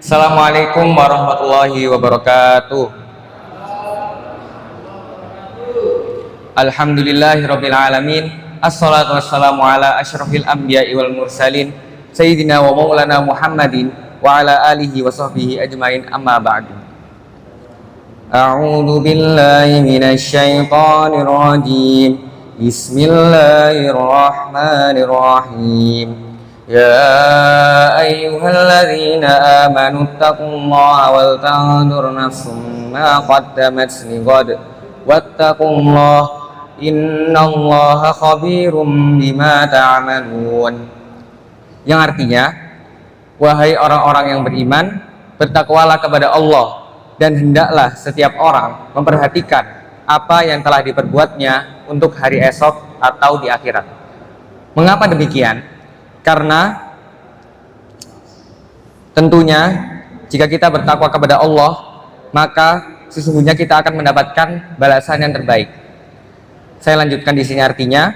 Assalamualaikum warahmatullahi wabarakatuh. Alhamdulillahirabbil alamin. Assalatu wassalamu ala asyrafil anbiya'i wal mursalin sayyidina wa maulana Muhammadin wa ala alihi wa sahbihi ajmain, amma ba'du. A'udzu billahi minasy syaithanir rajim. Bismillahirrahmanirrahim. Ya ayyuhalladzina amanu taqullaha wal tanzur nafsum ma qaddamat lighad wattaqullaha innallaha khabirum bima ta'malun. Yang artinya, wahai orang-orang yang beriman, bertakwalah kepada Allah dan hendaklah setiap orang memperhatikan apa yang telah diperbuatnya untuk hari esok atau di akhirat. Mengapa demikian? Karena tentunya jika kita bertakwa kepada Allah, maka sesungguhnya kita akan mendapatkan balasan yang terbaik. Saya lanjutkan di sini, artinya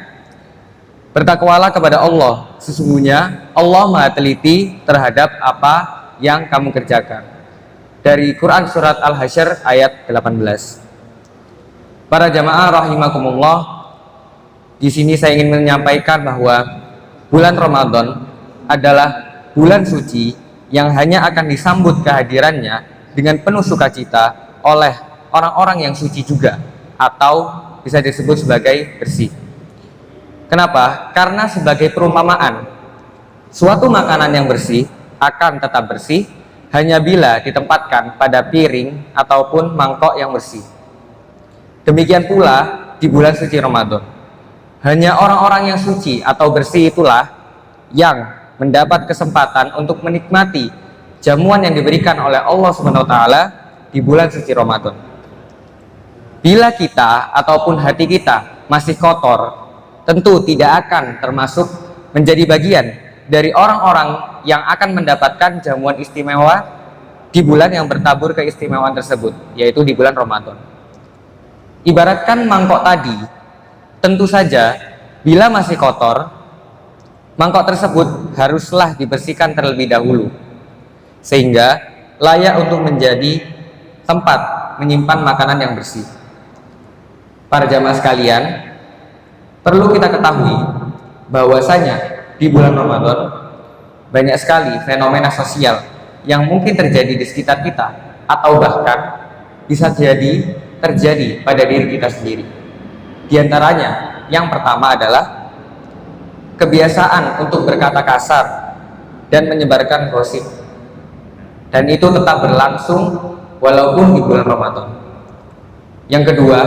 bertakwalah kepada Allah, sesungguhnya Allah Maha teliti terhadap apa yang kamu kerjakan. Dari Quran surat Al-Hasyr ayat 18. Para jamaah rahimakumullah, di sini saya ingin menyampaikan bahwa bulan Ramadan adalah bulan suci yang hanya akan disambut kehadirannya dengan penuh sukacita oleh orang-orang yang suci juga, atau bisa disebut sebagai bersih. Kenapa? Karena sebagai perumpamaan, suatu makanan yang bersih akan tetap bersih hanya bila ditempatkan pada piring ataupun mangkok yang bersih. Demikian pula di bulan suci Ramadan. Hanya orang-orang yang suci atau bersih itulah yang mendapat kesempatan untuk menikmati jamuan yang diberikan oleh Allah SWT di bulan suci Ramadan. Bila kita ataupun hati kita masih kotor, tentu tidak akan termasuk menjadi bagian dari orang-orang yang akan mendapatkan jamuan istimewa di bulan yang bertabur keistimewaan tersebut, yaitu di bulan Ramadan. Ibaratkan mangkok tadi, tentu saja bila masih kotor, mangkok tersebut haruslah dibersihkan terlebih dahulu, sehingga layak untuk menjadi tempat menyimpan makanan yang bersih. Para jamaah sekalian, perlu kita ketahui bahwasanya di bulan Ramadan banyak sekali fenomena sosial yang mungkin terjadi di sekitar kita, atau bahkan bisa jadi terjadi pada diri kita sendiri. Di antaranya, yang pertama adalah kebiasaan untuk berkata kasar dan menyebarkan gosip, dan itu tetap berlangsung walaupun di bulan Ramadan. Yang kedua,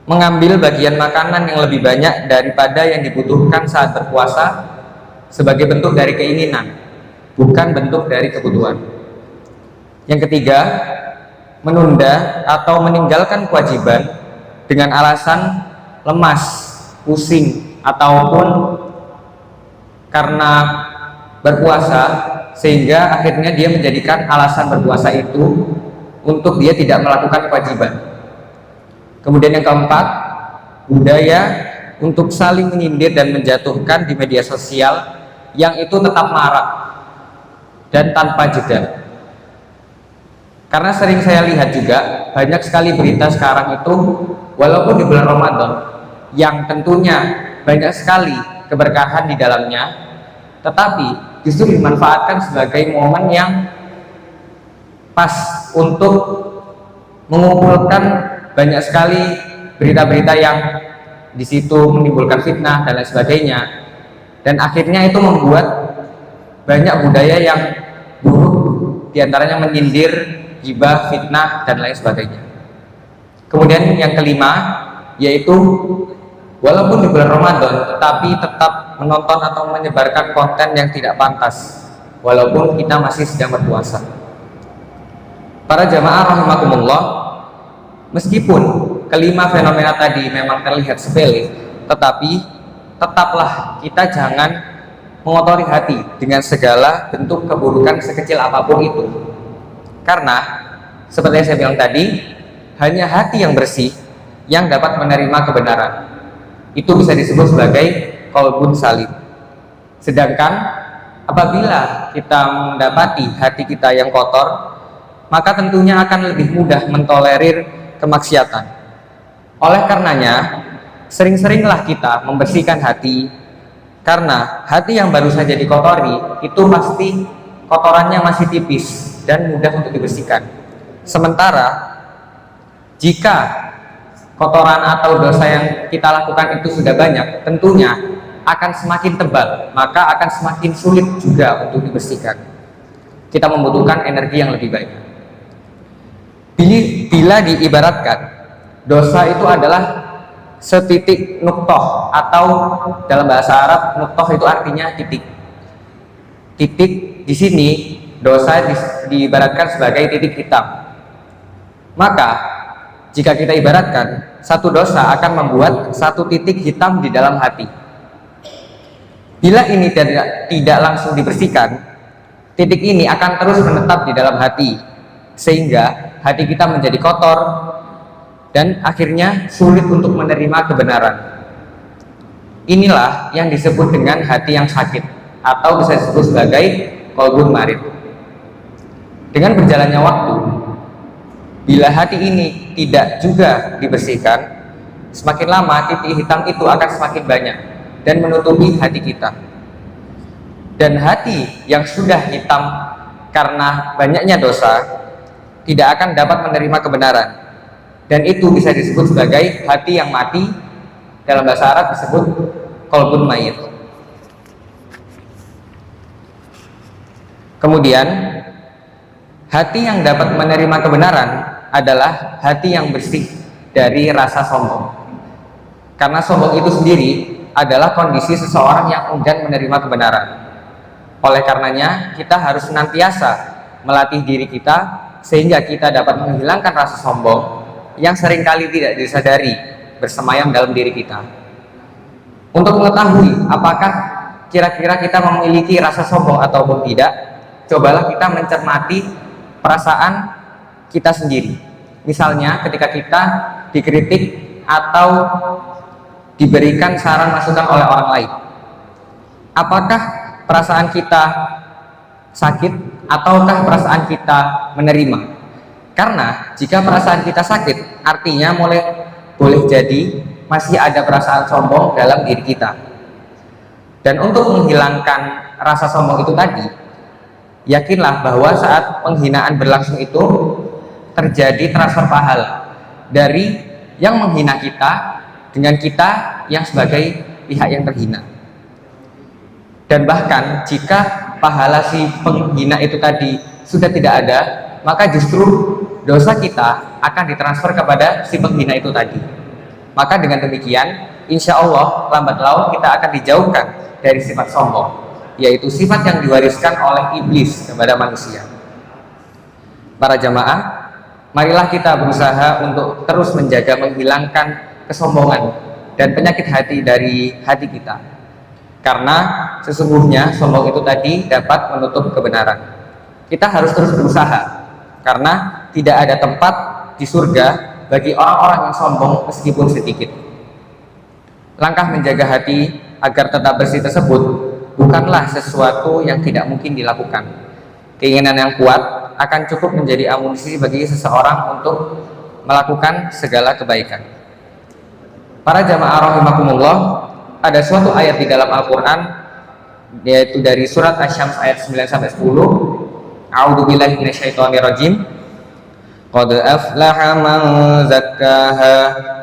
mengambil bagian makanan yang lebih banyak daripada yang dibutuhkan saat berpuasa sebagai bentuk dari keinginan, bukan bentuk dari kebutuhan. Yang ketiga, menunda atau meninggalkan kewajiban dengan alasan lemas, pusing, ataupun karena berpuasa, sehingga akhirnya dia menjadikan alasan berpuasa itu untuk dia tidak melakukan kewajiban. Kemudian yang keempat, budaya untuk saling menyindir dan menjatuhkan di media sosial yang itu tetap marak dan tanpa jeda. Karena sering saya lihat juga banyak sekali berita sekarang itu, walaupun di bulan Ramadan yang tentunya banyak sekali keberkahan di dalamnya, tetapi justru dimanfaatkan sebagai momen yang pas untuk mengumpulkan banyak sekali berita-berita yang di situ menimbulkan fitnah dan lain sebagainya, dan akhirnya itu membuat banyak budaya yang buruk, diantaranya menyindir, ghibah, fitnah, dan lain sebagainya. Kemudian yang kelima, yaitu walaupun di bulan Ramadan tetapi tetap menonton atau menyebarkan konten yang tidak pantas walaupun kita masih sedang berpuasa. Para jamaah rahimakumullah, meskipun kelima fenomena tadi memang terlihat sepele, tetapi tetaplah kita jangan mengotori hati dengan segala bentuk keburukan sekecil apapun itu. Karena seperti yang saya bilang tadi, hanya hati yang bersih yang dapat menerima kebenaran. Itu bisa disebut sebagai qalbun salim. Sedangkan apabila kita mendapati hati kita yang kotor, maka tentunya akan lebih mudah mentolerir kemaksiatan. Oleh karenanya, sering-seringlah kita membersihkan hati, karena hati yang baru saja dikotori itu pasti kotorannya masih tipis dan mudah untuk dibersihkan. Sementara jika kotoran atau dosa yang kita lakukan itu sudah banyak, tentunya akan semakin tebal, maka akan semakin sulit juga untuk dibersihkan. Kita membutuhkan energi yang lebih banyak. Bila diibaratkan, dosa itu adalah setitik nuktoh, atau dalam bahasa Arab nuktoh itu artinya titik. Titik di sini dosa diibaratkan sebagai titik hitam. Maka jika kita ibaratkan, satu dosa akan membuat satu titik hitam di dalam hati. Bila ini tidak langsung dibersihkan, titik ini akan terus menetap di dalam hati, sehingga hati kita menjadi kotor dan akhirnya sulit untuk menerima kebenaran. Inilah yang disebut dengan hati yang sakit, atau bisa disebut sebagai qalbun marid. Dengan berjalannya waktu, bila hati ini tidak juga dibersihkan, semakin lama titik hitam itu akan semakin banyak dan menutupi hati kita. Dan hati yang sudah hitam karena banyaknya dosa tidak akan dapat menerima kebenaran, dan itu bisa disebut sebagai hati yang mati. Dalam bahasa Arab disebut qalbun mayit. Kemudian hati yang dapat menerima kebenaran adalah hati yang bersih dari rasa sombong, karena sombong itu sendiri adalah kondisi seseorang yang enggan menerima kebenaran. Oleh karenanya, kita harus senantiasa melatih diri kita sehingga kita dapat menghilangkan rasa sombong yang seringkali tidak disadari bersemayam dalam diri kita. Untuk mengetahui apakah kira-kira kita memiliki rasa sombong ataupun tidak, cobalah kita mencermati perasaan kita sendiri. Misalnya ketika kita dikritik atau diberikan saran masukan oleh orang lain, apakah perasaan kita sakit ataukah perasaan kita menerima? Karena jika perasaan kita sakit, artinya boleh jadi masih ada perasaan sombong dalam diri kita. Dan untuk menghilangkan rasa sombong itu tadi, yakinlah bahwa saat penghinaan berlangsung itu terjadi transfer pahala dari yang menghina kita dengan kita yang sebagai pihak yang terhina. Dan bahkan jika pahala si penghina itu tadi sudah tidak ada, maka justru dosa kita akan ditransfer kepada si penghina itu tadi. Maka dengan demikian, insya Allah lambat laun kita akan dijauhkan dari sifat sombong, yaitu sifat yang diwariskan oleh iblis kepada manusia. Para jamaah, marilah kita berusaha untuk terus menjaga menghilangkan kesombongan dan penyakit hati dari hati kita, karena sesungguhnya sombong itu tadi dapat menutup kebenaran. Kita harus terus berusaha, karena tidak ada tempat di surga bagi orang-orang yang sombong meskipun sedikit. Langkah menjaga hati agar tetap bersih tersebut bukanlah sesuatu yang tidak mungkin dilakukan. Keinginan yang kuat akan cukup menjadi amunisi bagi seseorang untuk melakukan segala kebaikan. Para jamaah rahimakumullah, ada suatu ayat di dalam Al-Quran, yaitu dari surat Asy-Syams ayat 9-10. A'udzubillahi minasyaitonirrajim. Qad aflaha man zakkaha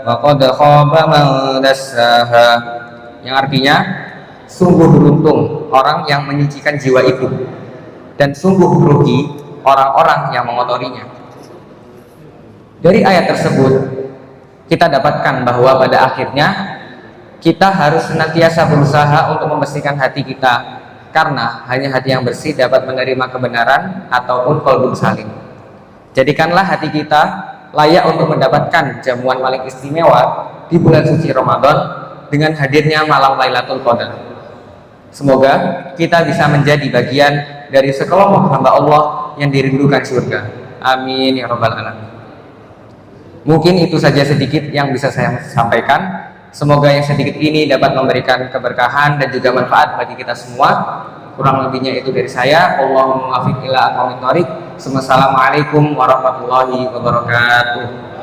wa qad khaba man dassaha. Yang artinya, sungguh beruntung orang yang menyucikan jiwa itu, dan sungguh rugi orang-orang yang mengotorinya. Dari ayat tersebut kita dapatkan bahwa pada akhirnya kita harus senantiasa berusaha untuk membersihkan hati kita, karena hanya hati yang bersih dapat menerima kebenaran ataupun qalbun salim. Jadikanlah hati kita layak untuk mendapatkan jamuan paling istimewa di bulan suci Ramadan dengan hadirnya malam Lailatul Qadar. Semoga kita bisa menjadi bagian dari sekelompok hamba Allah yang dirindukan surga. Amin ya rabbal alamin. Mungkin itu saja sedikit yang bisa saya sampaikan. Semoga yang sedikit ini dapat memberikan keberkahan dan juga manfaat bagi kita semua. Kurang lebihnya itu dari saya. Allahumma muwaffiq ila aqwamit thoriq. Assalamualaikum warahmatullahi wabarakatuh.